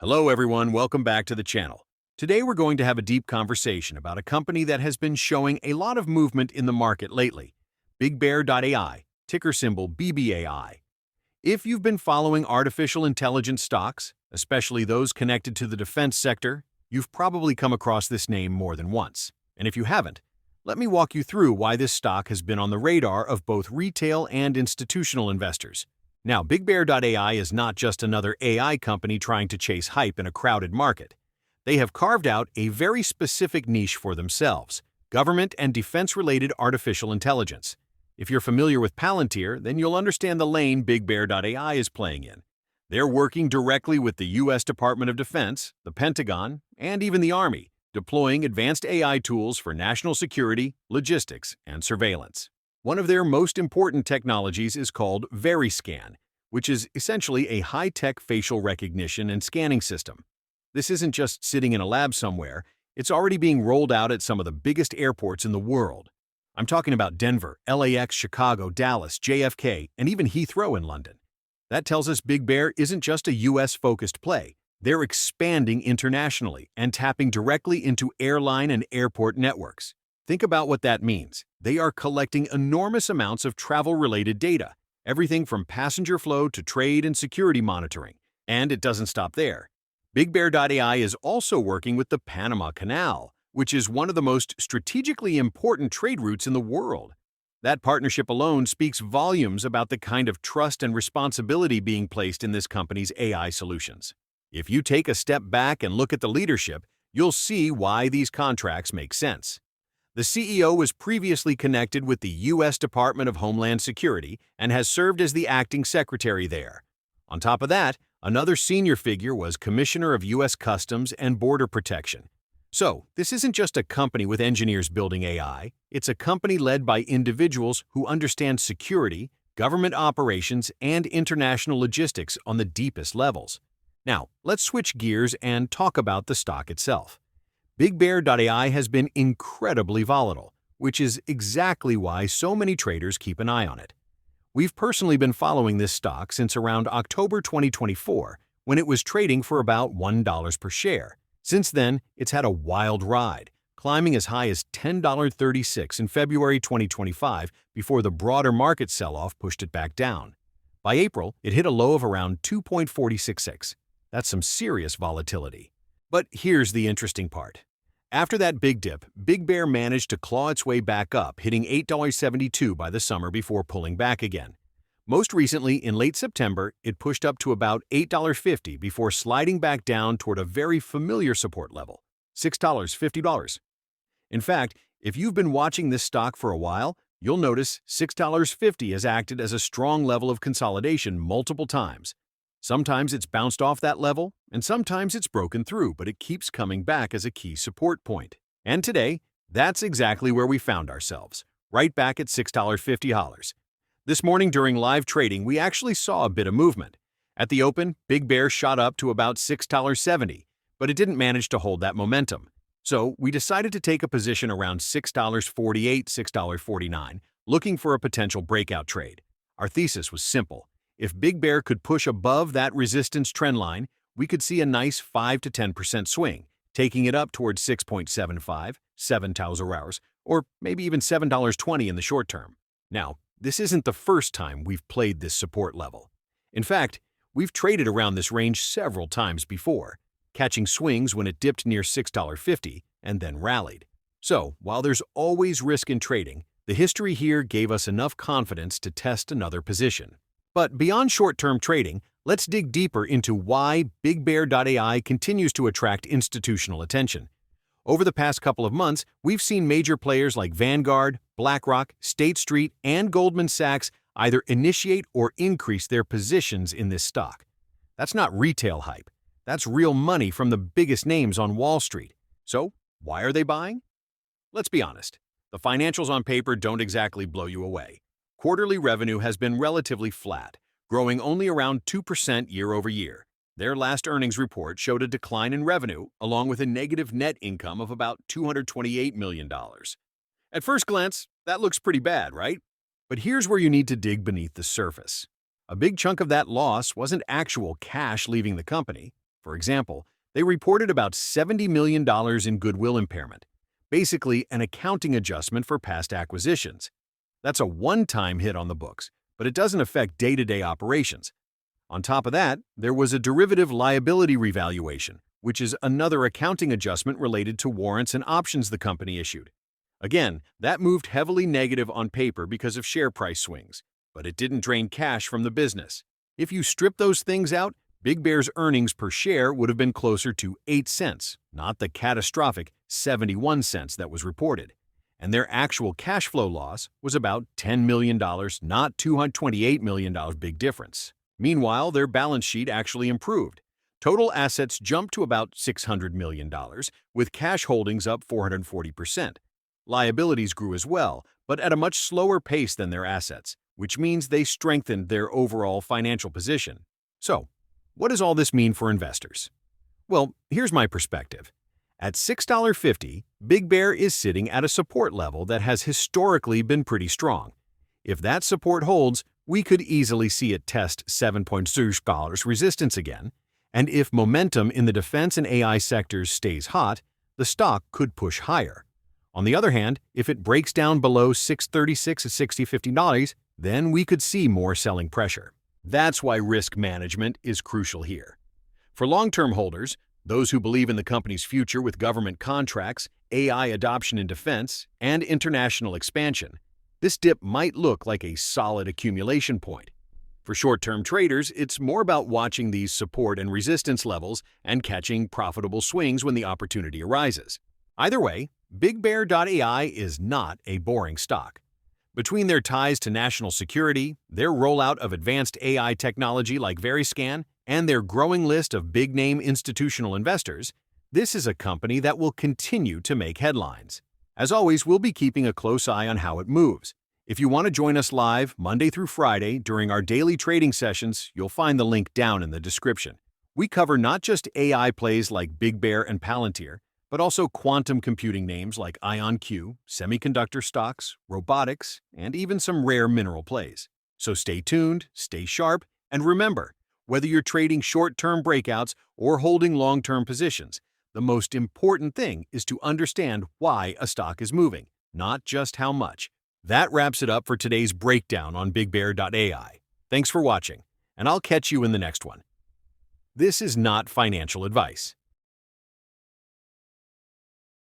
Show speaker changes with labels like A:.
A: Hello everyone, welcome back to the channel. Today we're going to have a deep conversation about a company that has been showing a lot of movement in the market lately. BigBear.ai, ticker symbol BBAI. If you've been following artificial intelligence stocks, especially those connected to the defense sector, you've probably come across this name more than once. And if you haven't, let me walk you through why this stock has been on the radar of both retail and institutional investors. Now, BigBear.ai is not just another AI company trying to chase hype in a crowded market. They have carved out a very specific niche for themselves: government and defense-related artificial intelligence. If you're familiar with Palantir, then you'll understand the lane BigBear.ai is playing in. They're working directly with the U.S. Department of Defense, the Pentagon, and even the Army, deploying advanced AI tools for national security, logistics, and surveillance. One of their most important technologies is called VeriScan, which is essentially a high-tech facial recognition and scanning system. This isn't just sitting in a lab somewhere, it's already being rolled out at some of the biggest airports in the world. I'm talking about Denver, LAX, Chicago, Dallas, JFK, and even Heathrow in London. That tells us Big Bear isn't just a US-focused play. They're expanding internationally and tapping directly into airline and airport networks. Think about what that means. They are collecting enormous amounts of travel-related data, everything from passenger flow to trade and security monitoring. And it doesn't stop there. BigBear.ai is also working with the Panama Canal, which is one of the most strategically important trade routes in the world. That partnership alone speaks volumes about the kind of trust and responsibility being placed in this company's AI solutions. If you take a step back and look at the leadership, you'll see why these contracts make sense. The CEO was previously connected with the U.S. Department of Homeland Security and has served as the acting secretary there. On top of that, another senior figure was Commissioner of U.S. Customs and Border Protection. So, this isn't just a company with engineers building AI, it's a company led by individuals who understand security, government operations, and international logistics on the deepest levels. Now, let's switch gears and talk about the stock itself. BigBear.ai has been incredibly volatile, which is exactly why so many traders keep an eye on it. We've personally been following this stock since around October 2024, when it was trading for about $1 per share. Since then, it's had a wild ride, climbing as high as $10.36 in February 2025 before the broader market sell-off pushed it back down. By April, it hit a low of around 2.466. That's some serious volatility. But here's the interesting part. After that big dip, Big Bear managed to claw its way back up, hitting $8.72 by the summer before pulling back again. Most recently, in late September, it pushed up to about $8.50 before sliding back down toward a very familiar support level, $6.50. In fact, if you've been watching this stock for a while, you'll notice $6.50 has acted as a strong level of consolidation multiple times. Sometimes it's bounced off that level, and sometimes it's broken through, but it keeps coming back as a key support point. And today, that's exactly where we found ourselves, right back at $6.50. This morning during live trading, we actually saw a bit of movement. At the open, Big Bear shot up to about $6.70, but it didn't manage to hold that momentum. So we decided to take a position around $6.48, $6.49, looking for a potential breakout trade. Our thesis was simple. If Big Bear could push above that resistance trend line, we could see a nice 5 to 10% swing, taking it up towards 6.75, 7,000 hours, or maybe even $7.20 in the short term. Now, this isn't the first time we've played this support level. In fact, we've traded around this range several times before, catching swings when it dipped near $6.50 and then rallied. So, while there's always risk in trading, the history here gave us enough confidence to test another position. But beyond short-term trading, let's dig deeper into why BigBear.ai continues to attract institutional attention. Over the past couple of months, we've seen major players like Vanguard, BlackRock, State Street, and Goldman Sachs either initiate or increase their positions in this stock. That's not retail hype. That's real money from the biggest names on Wall Street. So, why are they buying? Let's be honest. The financials on paper don't exactly blow you away. Quarterly revenue has been relatively flat, growing only around 2% year over year. Their last earnings report showed a decline in revenue, along with a negative net income of about $228 million. At first glance, that looks pretty bad, right? But here's where you need to dig beneath the surface. A big chunk of that loss wasn't actual cash leaving the company. For example, they reported about $70 million in goodwill impairment, basically an accounting adjustment for past acquisitions. That's a one-time hit on the books, but it doesn't affect day-to-day operations. On top of that, there was a derivative liability revaluation, which is another accounting adjustment related to warrants and options the company issued. Again, that moved heavily negative on paper because of share price swings, but it didn't drain cash from the business. If you strip those things out, Big Bear's earnings per share would have been closer to 8 cents, not the catastrophic 71 cents that was reported. And their actual cash flow loss was about $10 million, not $228 million, big difference. Meanwhile, their balance sheet actually improved. Total assets jumped to about $600 million, with cash holdings up 440%. Liabilities grew as well, but at a much slower pace than their assets, which means they strengthened their overall financial position. So, what does all this mean for investors? Well, here's my perspective. At $6.50, Big Bear is sitting at a support level that has historically been pretty strong. If that support holds, we could easily see it test $7.2 resistance again, and if momentum in the defense and AI sectors stays hot, the stock could push higher. On the other hand, if it breaks down below $6.36 to $6.50, then we could see more selling pressure. That's why risk management is crucial here. For long-term holders, those who believe in the company's future with government contracts, AI adoption in defense, and international expansion, this dip might look like a solid accumulation point. For short-term traders, it's more about watching these support and resistance levels and catching profitable swings when the opportunity arises. Either way, BigBear.ai is not a boring stock. Between their ties to national security, their rollout of advanced AI technology like VeriScan, and their growing list of big-name institutional investors, this is a company that will continue to make headlines. As always, we'll be keeping a close eye on how it moves. If you want to join us live Monday through Friday during our daily trading sessions, you'll find the link down in the description. We cover not just AI plays like Big Bear and Palantir, but also quantum computing names like IonQ, semiconductor stocks, robotics, and even some rare mineral plays. So stay tuned, stay sharp, and remember, whether you're trading short-term breakouts or holding long-term positions, the most important thing is to understand why a stock is moving, not just how much. That wraps it up for today's breakdown on BigBear.ai. Thanks for watching, and I'll catch you in the next one. This is not financial advice.